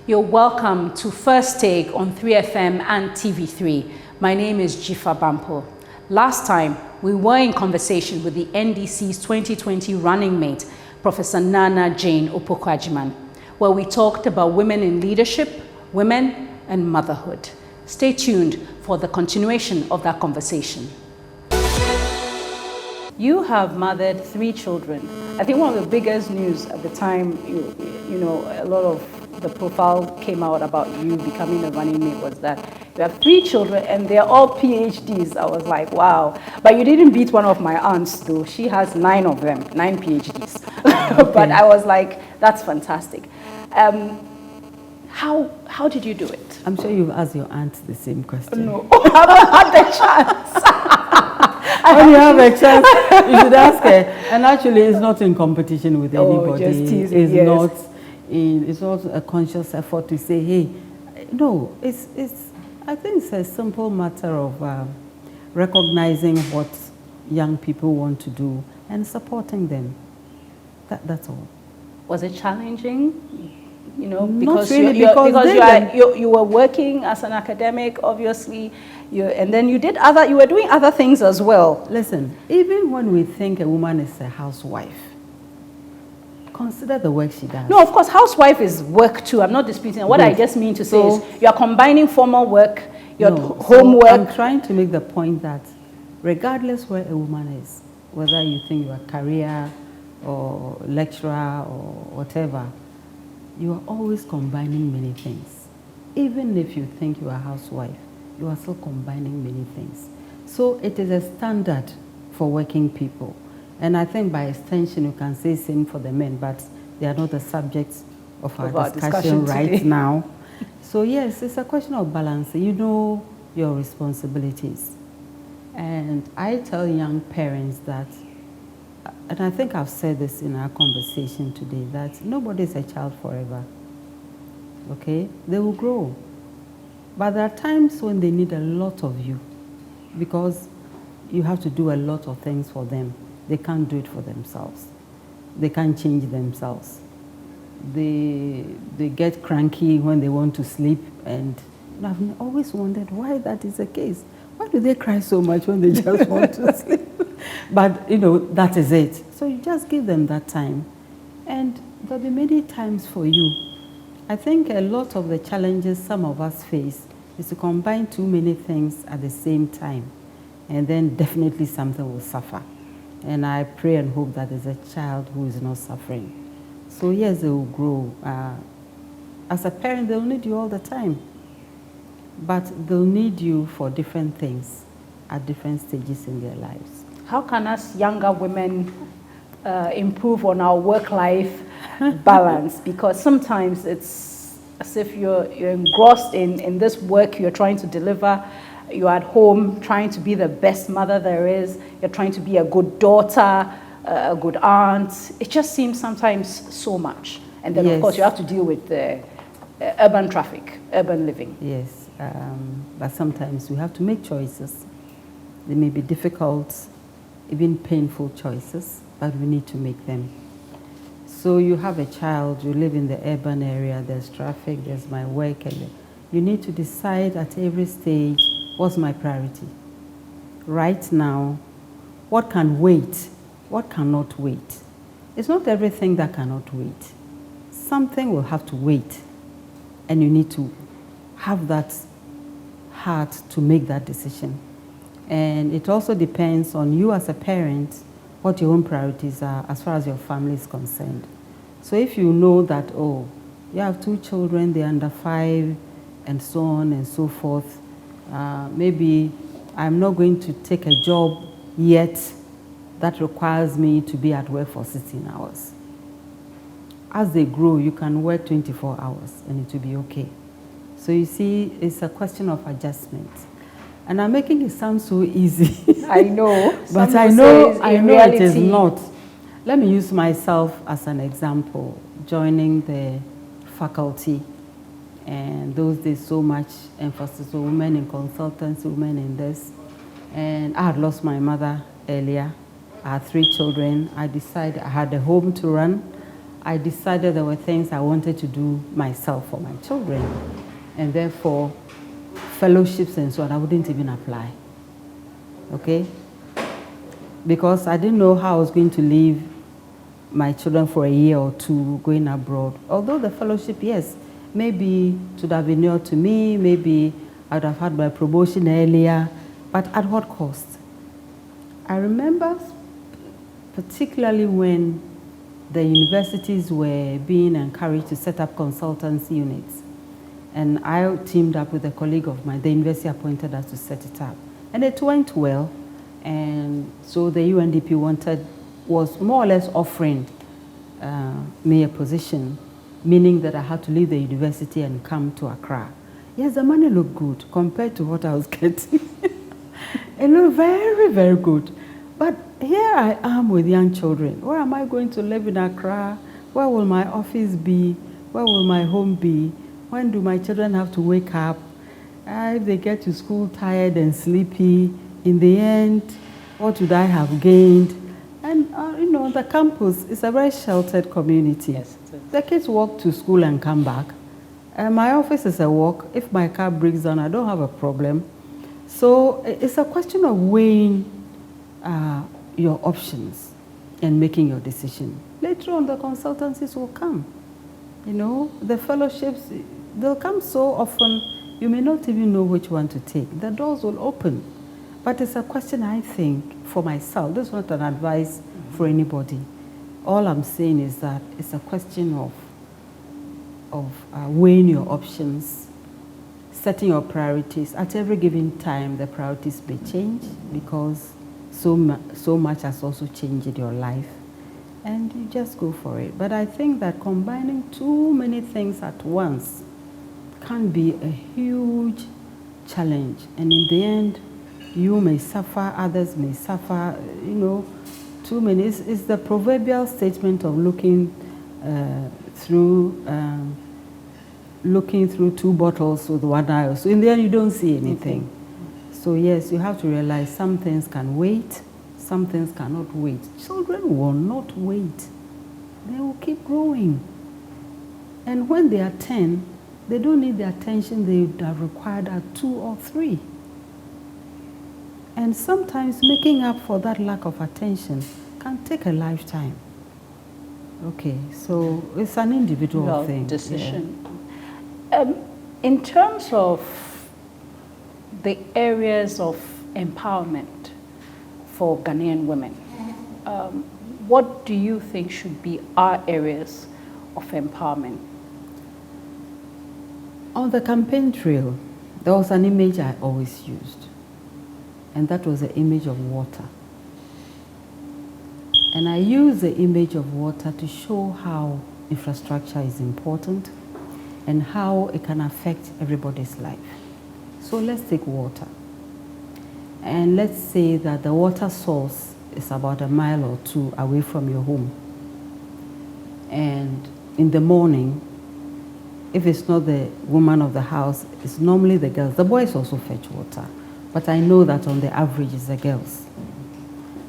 You're welcome to First Take on 3FM and TV3. My name is Jifa Bampo. Last time, we were in conversation with the NDC's 2020 running mate, Professor Nana Jane Opoku Agyemang, where we talked about women in leadership, women, and motherhood. Stay tuned for the continuation of that conversation. You have mothered 3 children. I think one of the biggest news at the time, you know, a lot of the profile came out about you becoming a running mate was that you have 3 children and they're all PhDs. I was like, wow. But you didn't beat one of my aunts though. She has 9 of them, 9 PhDs. Okay. But I was like, that's fantastic. How did you do it? I'm sure you've asked your aunt the same question. No, I haven't had the chance. When you have a chance, you should ask her. And actually, it's not in competition with anybody. Just teasing, it's yes. It's not a conscious effort to say, hey, no. I think it's a simple matter of recognizing what young people want to do and supporting them. That's all. Was it challenging? You know, Not because really, you were working as an academic, obviously, and then you were doing other things as well. Listen, even when we think a woman is a housewife, consider the work she does. No, of course, housewife is work too. I'm not disputing. What I just mean to say is you're combining formal work, your homework. So I'm trying to make the point that regardless where a woman is, whether you think you're a career or lecturer or whatever, you are always combining many things. Even if you think you are a housewife, you are still combining many things. So it is a standard for working people. And I think by extension, you can say same for the men, but they are not the subject of our discussion right now. So yes, it's a question of balance. You know your responsibilities. And I tell young parents that, and I think I've said this in our conversation today, that nobody is a child forever, okay? They will grow. But there are times when they need a lot of you because you have to do a lot of things for them. They can't do it for themselves. They can't change themselves. They get cranky when they want to sleep, and I've always wondered why that is the case. Why do they cry so much when they just want to sleep? But, you know, that is it. So you just give them that time. And there'll be many times for you. I think a lot of the challenges some of us face is to combine too many things at the same time. And then definitely something will suffer. And I pray and hope that there's a child who is not suffering. So yes, they will grow. As a parent, they'll need you all the time. But they'll need you for different things at different stages in their lives. How can us younger women improve on our work-life balance? Because sometimes it's as if you're engrossed in this work you're trying to deliver. You're at home trying to be the best mother there is. You're trying to be a good daughter, a good aunt. It just seems sometimes so much. And then, of course, you have to deal with urban traffic, urban living. Yes, but sometimes we have to make choices. They may be difficult, even painful choices, but we need to make them. So you have a child, you live in the urban area, there's traffic, there's my work, and you need to decide at every stage, what's my priority? Right now, what can wait? What cannot wait? It's not everything that cannot wait. Something will have to wait, and you need to have that heart to make that decision. And it also depends on you as a parent, what your own priorities are as far as your family is concerned. So if you know that, oh, you have 2 children, they're under 5, and so on and so forth, maybe I'm not going to take a job yet that requires me to be at work for 16 hours. As they grow, you can work 24 hours and it will be okay. So you see, it's a question of adjustment. And I'm making it sound so easy. I know. But I know it is not. Let me use myself as an example. Joining the faculty, and those days so much emphasis on women in consultancy, women in this. And I had lost my mother earlier. I had 3 children. I decided I had a home to run. I decided there were things I wanted to do myself for my children, and therefore fellowships and so on, I wouldn't even apply. Okay? Because I didn't know how I was going to leave my children for a year or two going abroad. Although the fellowship, yes, maybe it would have been near to me, maybe I would have had my promotion earlier, but at what cost? I remember particularly when the universities were being encouraged to set up consultancy units. And I teamed up with a colleague of mine. The university appointed us to set it up. And it went well. And so the UNDP was more or less offering me a position, meaning that I had to leave the university and come to Accra. Yes, the money looked good compared to what I was getting. It looked very, very good. But here I am with young children. Where am I going to live in Accra? Where will my office be? Where will my home be? When do my children have to wake up? If they get to school tired and sleepy, in the end, what would I have gained? And the campus is a very sheltered community. Yes, the kids walk to school and come back. My office is a walk. If my car breaks down, I don't have a problem. So it's a question of weighing your options and making your decision. Later on, the consultancies will come. The fellowships, they'll come so often, you may not even know which one to take. The doors will open. But it's a question, I think, for myself. This is not an advice for anybody. All I'm saying is that it's a question of weighing your options, setting your priorities. At every given time, the priorities may change because so much has also changed in your life. And you just go for it. But I think that combining too many things at once can be a huge challenge. And in the end, you may suffer, others may suffer, too many. It's the proverbial statement of looking through two bottles with one eye. So in the end, you don't see anything. So yes, you have to realize some things can wait, some things cannot wait. Children will not wait. They will keep growing. And when they are 10, they don't need the attention they would have required at 2 or 3. And sometimes making up for that lack of attention can take a lifetime. Okay, so it's an individual thing. Decision. Yeah. In terms of the areas of empowerment for Ghanaian women, what do you think should be our areas of empowerment? On the campaign trail, there was an image I always used, and that was the image of water. And I use the image of water to show how infrastructure is important and how it can affect everybody's life. So let's take water. And let's say that the water source is about a mile or 2 away from your home. And in the morning, if it's not the woman of the house, it's normally the girls. The boys also fetch water, but I know that on the average it's the girls.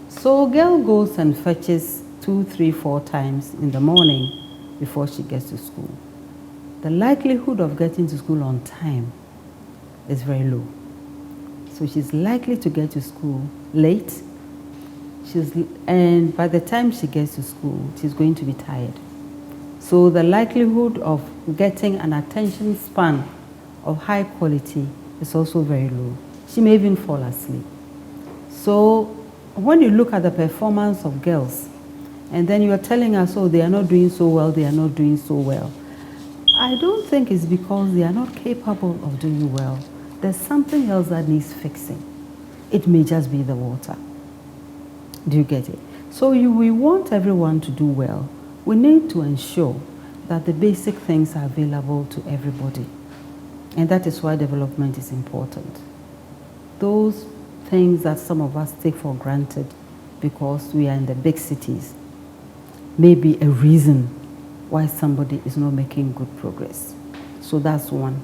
So a girl goes and fetches 2, 3, 4 times in the morning before she gets to school. The likelihood of getting to school on time is very low. So she's likely to get to school late, and by the time she gets to school, she's going to be tired. So the likelihood of getting an attention span of high quality is also very low. She may even fall asleep. So when you look at the performance of girls, and then you are telling us, oh, they are not doing so well, they are not doing so well. I don't think it's because they are not capable of doing well. There's something else that needs fixing. It may just be the water. Do you get it? So we want everyone to do well. We need to ensure that the basic things are available to everybody. And that is why development is important. Those things that some of us take for granted because we are in the big cities may be a reason why somebody is not making good progress. So that's one.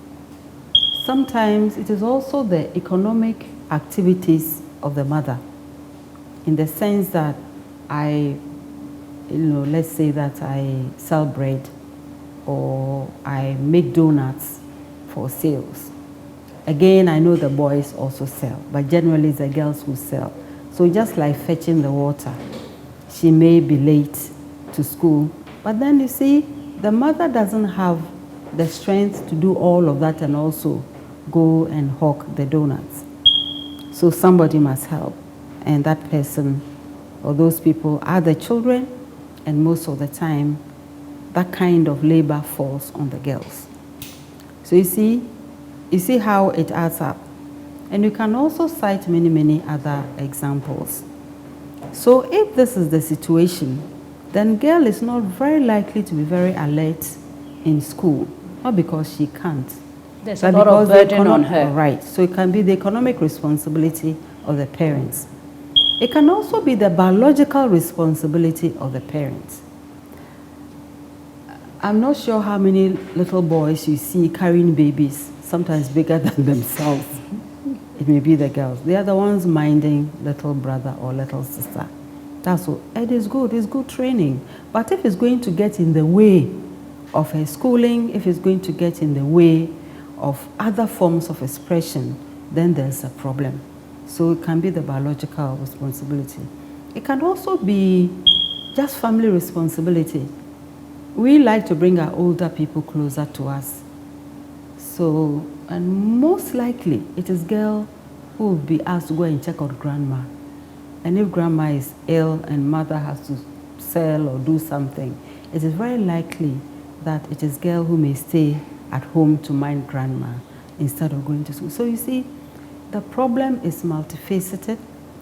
Sometimes it is also the economic activities of the mother, in the sense that I let's say that I sell bread or I make donuts for sales. Again, I know the boys also sell, but generally it's the girls who sell. So just like fetching the water, she may be late to school, but then you see, the mother doesn't have the strength to do all of that and also go and hawk the donuts. So somebody must help, and that person or those people are the children, and most of the time, that kind of labor falls on the girls. So you see how it adds up. And you can also cite many, many other examples. So if this is the situation, then girl is not very likely to be very alert in school, not because she can't. There's a lot of burden on her. Right, so it can be the economic responsibility of the parents. It can also be the biological responsibility of the parents. I'm not sure how many little boys you see carrying babies, sometimes bigger than themselves. It may be the girls. They are the ones minding little brother or little sister. That's what. It is good. It's good training. But if it's going to get in the way of her schooling, if it's going to get in the way of other forms of expression, then there's a problem. So it can be the biological responsibility. It can also be just family responsibility. We like to bring our older people closer to us. So, and most likely, it is girl who will be asked to go and check out grandma. And if grandma is ill and mother has to sell or do something, it is very likely that it is girl who may stay at home to mind grandma instead of going to school. So you see, the problem is multifaceted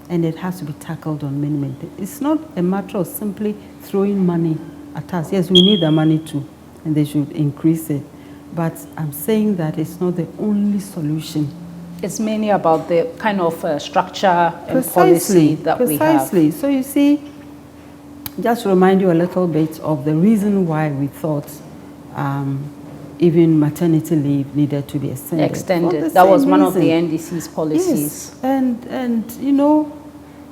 and it has to be tackled on many, many things. It's not a matter of simply throwing money at us. Yes, we need the money too, and they should increase it. But I'm saying that it's not the only solution. It's mainly about the kind of structure and policy that we have. Precisely. So you see, just to remind you a little bit of the reason why we thought even maternity leave needed to be extended. That was one of the NDC's policies. Yes. And you know,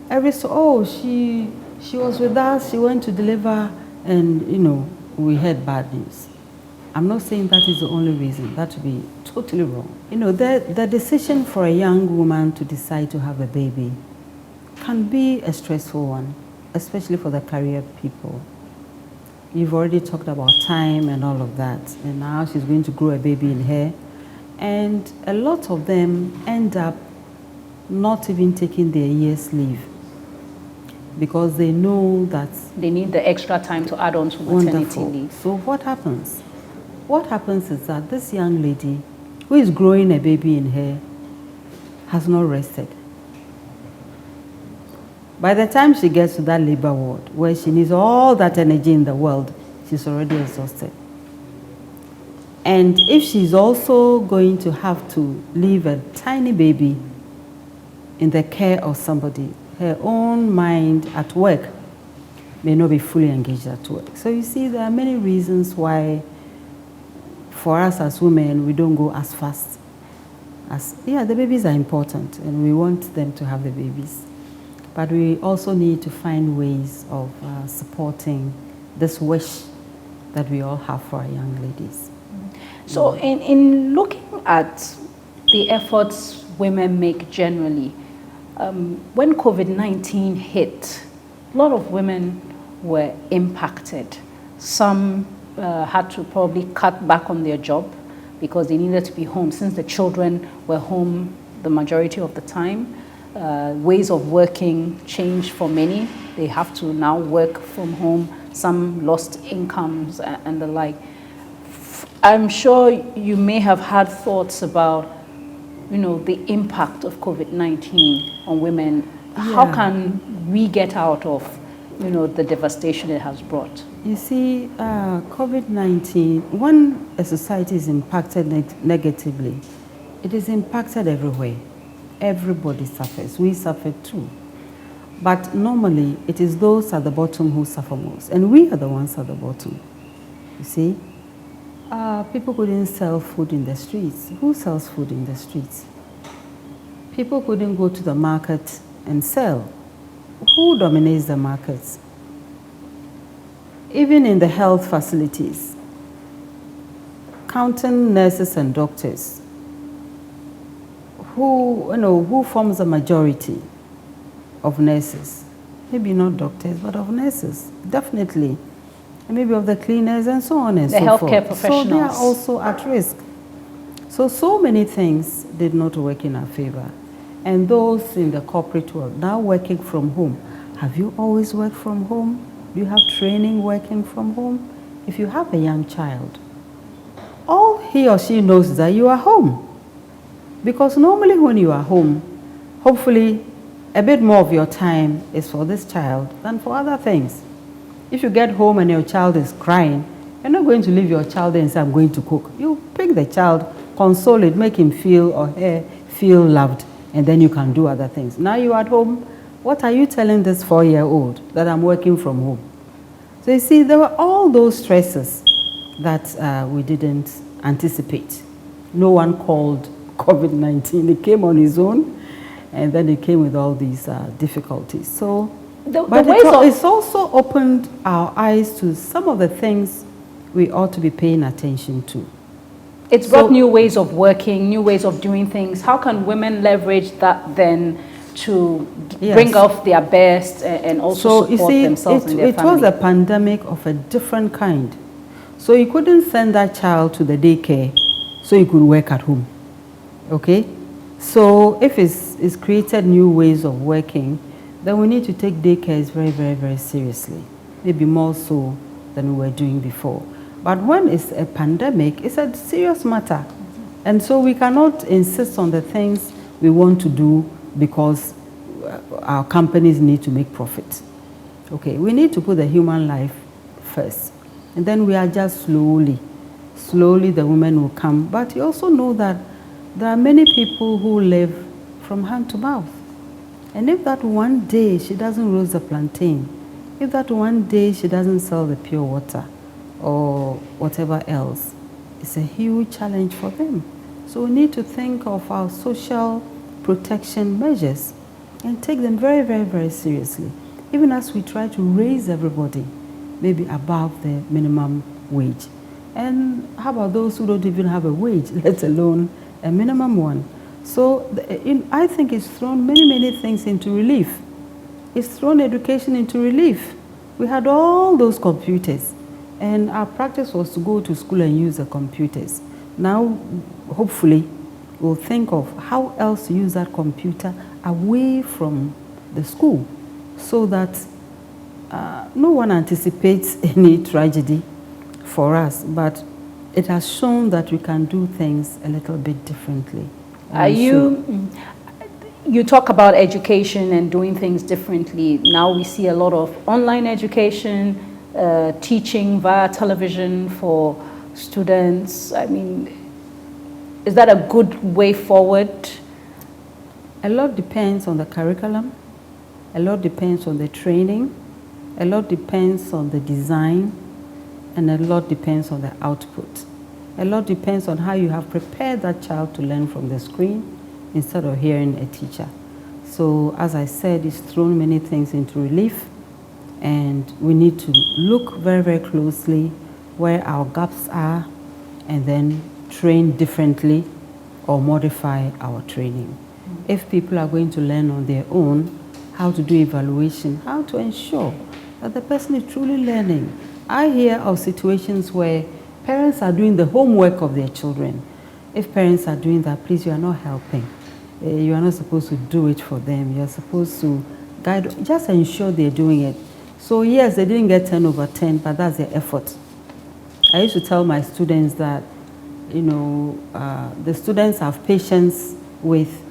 she was with us, she went to deliver, and you know, we heard bad news. I'm not saying that is the only reason. That would be totally wrong. You know, the decision for a young woman to decide to have a baby can be a stressful one, especially for the career people. You've already talked about time and all of that, and now she's going to grow a baby in her. And a lot of them end up not even taking their year's leave because they know that they need the extra time to add on to maternity leave. So what happens? What happens is that this young lady who is growing a baby in her has not rested. By the time she gets to that labor ward where she needs all that energy in the world, she's already exhausted. And if she's also going to have to leave a tiny baby in the care of somebody, her own mind at work may not be fully engaged at work. So you see, there are many reasons why for us as women, we don't go as fast. The babies are important and we want them to have the babies. But we also need to find ways of supporting this wish that we all have for our young ladies. So in looking at the efforts women make generally, when COVID-19 hit, a lot of women were impacted. Some had to probably cut back on their job because they needed to be home since the children were home the majority of the time. Ways of working changed for many. They have to now work from home. Some lost incomes and the like. I'm sure you may have had thoughts about, you know, the impact of COVID-19 on women. Yeah. How can we get out of, you know, the devastation it has brought? You see, COVID-19, when a society is impacted negatively, it is impacted everywhere. Everybody suffers. We suffer too. But normally, it is those at the bottom who suffer most. And we are the ones at the bottom. You see? People couldn't sell food in the streets. Who sells food in the streets? People couldn't go to the market and sell. Who dominates the markets? Even in the health facilities, counting nurses and doctors, who forms the majority of nurses? Maybe not doctors, but of nurses, definitely. And maybe of the cleaners and so on and the so forth. healthcare professionals. So they are also at risk. So many things did not work in our favor. And those in the corporate world, now working from home. Have you always worked from home? Do you have training working from home? If you have a young child, all he or she knows is that you are home. Because normally when you are home, hopefully a bit more of your time is for this child than for other things. If you get home and your child is crying, you're not going to leave your child there and say, I'm going to cook. You pick the child, console it, make him feel or her feel loved, and then you can do other things. Now you're at home, what are you telling this 4-year-old? That I'm working from home. So you see, there were all those stresses that we didn't anticipate. No one called COVID-19. It came on its own, and then it came with all these difficulties. So, but it's also opened our eyes to some of the things we ought to be paying attention to. It's brought new ways of working, new ways of doing things. How can women leverage that then to bring off their best and also support themselves and their family? It was a pandemic of a different kind. So you couldn't send that child to the daycare so you could work at home. Okay? So if it's created new ways of working, then we need to take daycares very, very, very seriously. Maybe more so than we were doing before. But when it's a pandemic, it's a serious matter. And so we cannot insist on the things we want to do because our companies need to make profit. Okay, we need to put the human life first. And then we adjust slowly. Slowly the women will come. But you also know that there are many people who live from hand to mouth. And if that one day she doesn't roast the plantain, if that one day she doesn't sell the pure water or whatever else, it's a huge challenge for them. So we need to think of our social protection measures and take them very, very, very seriously. Even as we try to raise everybody maybe above the minimum wage. And how about those who don't even have a wage, let alone a minimum one? So I think it's thrown many, many things into relief. It's thrown education into relief. We had all those computers, and our practice was to go to school and use the computers. Now, hopefully, we'll think of how else to use that computer away from the school so that no one anticipates any tragedy for us, but it has shown that we can do things a little bit differently. You talk about education and doing things differently. Now we see a lot of online education, teaching via television for students. I mean, is that a good way forward? A lot depends on the curriculum. A lot depends on the training. A lot depends on the design. And a lot depends on the output. A lot depends on how you have prepared that child to learn from the screen instead of hearing a teacher. So as I said, it's thrown many things into relief, and we need to look very, very closely where our gaps are and then train differently or modify our training. If people are going to learn on their own, how to do evaluation, how to ensure that the person is truly learning. I hear of situations where parents are doing the homework of their children. If parents are doing that, please, you are not helping. You are not supposed to do it for them. You are supposed to guide, just ensure they're doing it. So yes, they didn't get 10 over 10, but that's their effort. I used to tell my students that, you know, the students have patience with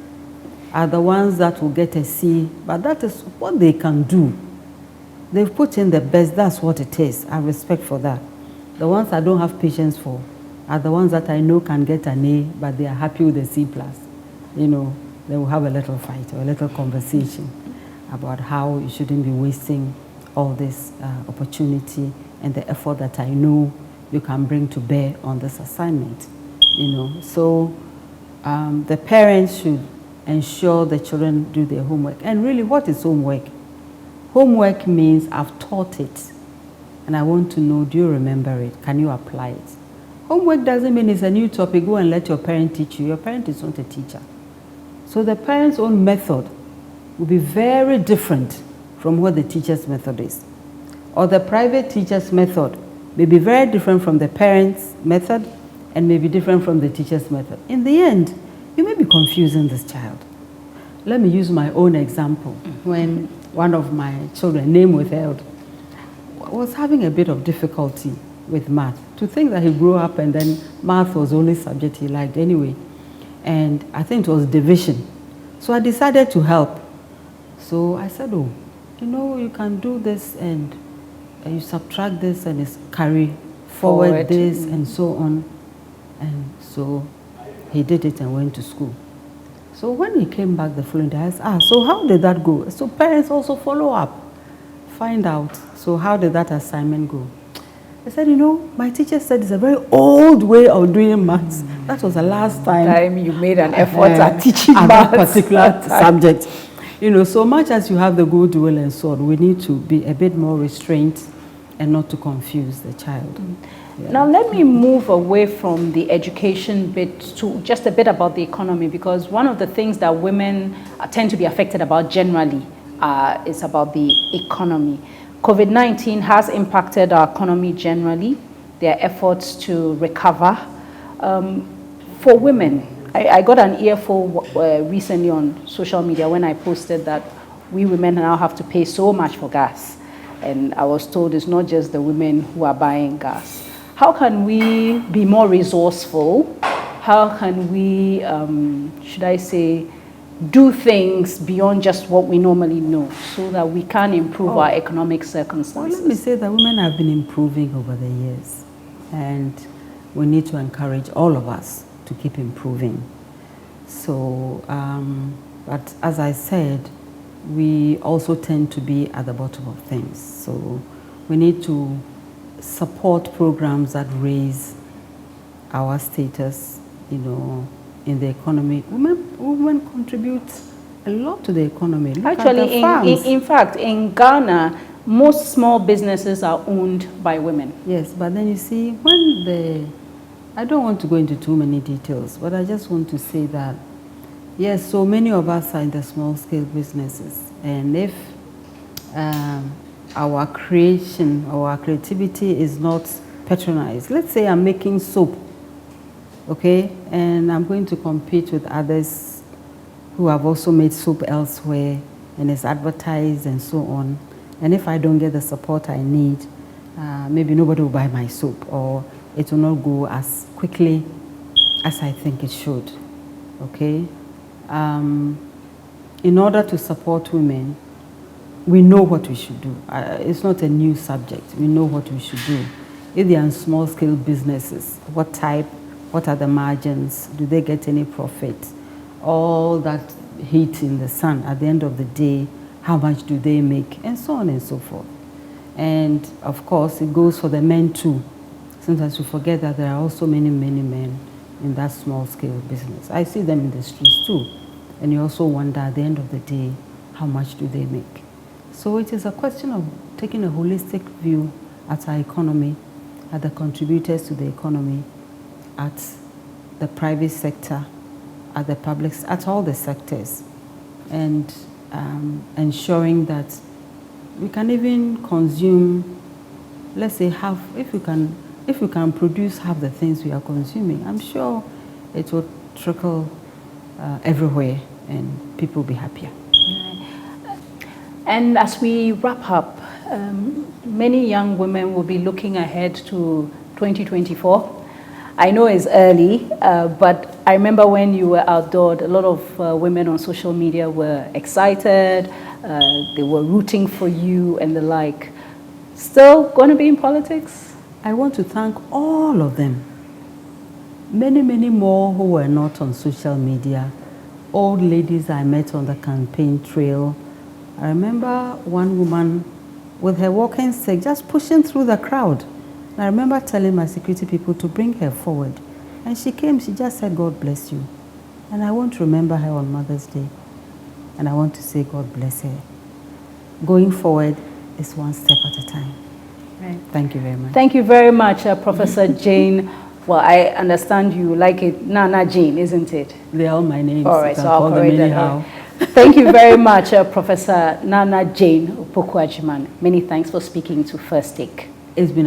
are the ones that will get a C, but that is what they can do. They've put in the best, that's what it is. I have respect for that. The ones I don't have patience for are the ones that I know can get an A, but they are happy with a C+. You know, they will have a little fight or a little conversation about how you shouldn't be wasting all this opportunity and the effort that I know you can bring to bear on this assignment. You know, so the parents should ensure the children do their homework. And really, what is homework? Homework means I've taught it. and I want to know, do you remember it? Can you apply it? Homework doesn't mean it's a new topic. Go and let your parent teach you. Your parent is not a teacher. So the parent's own method will be very different from what the teacher's method is. Or the private teacher's method may be very different from the parent's method and may be different from the teacher's method. In the end, you may be confusing this child. Let me use my own example. When one of my children, name withheld, was having a bit of difficulty with math. To think that he grew up and then math was the only subject he liked anyway. And I think it was division. So I decided to help. So I said, oh, you know, you can do this and you subtract this and it's carry forward this and so on. And so he did it and went to school. So when he came back the following day, I asked, so how did that go? So parents also follow up, find out. So how did that assignment go? I said, you know, my teacher said it's a very old way of doing maths. That was the last time you made an effort at teaching maths. That particular subject. You know, so much as you have the goodwill and so on, we need to be a bit more restrained and not to confuse the child. Yeah. Now let me move away from the education bit to just a bit about the economy, because one of the things that women tend to be affected about generally is about the economy. COVID-19 has impacted our economy generally. There are efforts to recover. For women, I got an earful recently on social media when I posted that we women now have to pay so much for gas. And I was told it's not just the women who are buying gas. How can we be more resourceful? How can we, should I say, do things beyond just what we normally know so that we can improve our economic circumstances? Well, let me say that women have been improving over the years, and we need to encourage all of us to keep improving. So, but as I said, we also tend to be at the bottom of things. So we need to support programs that raise our status, you know, in the economy. Women contribute a lot to the economy. Look Actually, in fact, in Ghana, most small businesses are owned by women. Yes, but then you see, when I don't want to go into too many details, but I just want to say that, yes, so many of us are in the small-scale businesses, and if our creation or our creativity is not patronized, let's say I'm making soap, okay, and I'm going to compete with others who have also made soap elsewhere and it's advertised and so on, and if I don't get the support I need, maybe nobody will buy my soap, or it will not go as quickly as I think it should, okay? In order to support women, we know what we should do. It's not a new subject. We know what we should do. If they are in small-scale businesses, what type, what are the margins, do they get any profit? All that heat in the sun, at the end of the day, how much do they make, and so on and so forth. And of course, it goes for the men too. Sometimes we forget that there are also many, many men in that small-scale business. I see them in the streets too. And you also wonder at the end of the day, how much do they make? So it is a question of taking a holistic view at our economy, at the contributors to the economy, at the private sector, at the public, at all the sectors, and ensuring that we can even consume, let's say half, if we can produce half the things we are consuming, I'm sure it will trickle everywhere and people will be happier. And as we wrap up, many young women will be looking ahead to 2024. I know it's early, but I remember when you were outdoored, a lot of women on social media were excited, they were rooting for you and the like. Still going to be in politics? I want to thank all of them. Many, many more who were not on social media. Old ladies I met on the campaign trail. I remember one woman with her walking stick just pushing through the crowd. And I remember telling my security people to bring her forward. And she came, she just said, God bless you. And I want to remember her on Mother's Day. And I want to say, God bless her. Going forward is one step at a time. Right. Thank you very much. Thank you very much, Professor Jane. Well, I understand you like it Nana Jane, isn't it? They're all my names. All right, so I'll correct that. Anyhow. Thank you very much, Professor Nana Jane Opoku Agyemang. Many thanks for speaking to First Take. It's been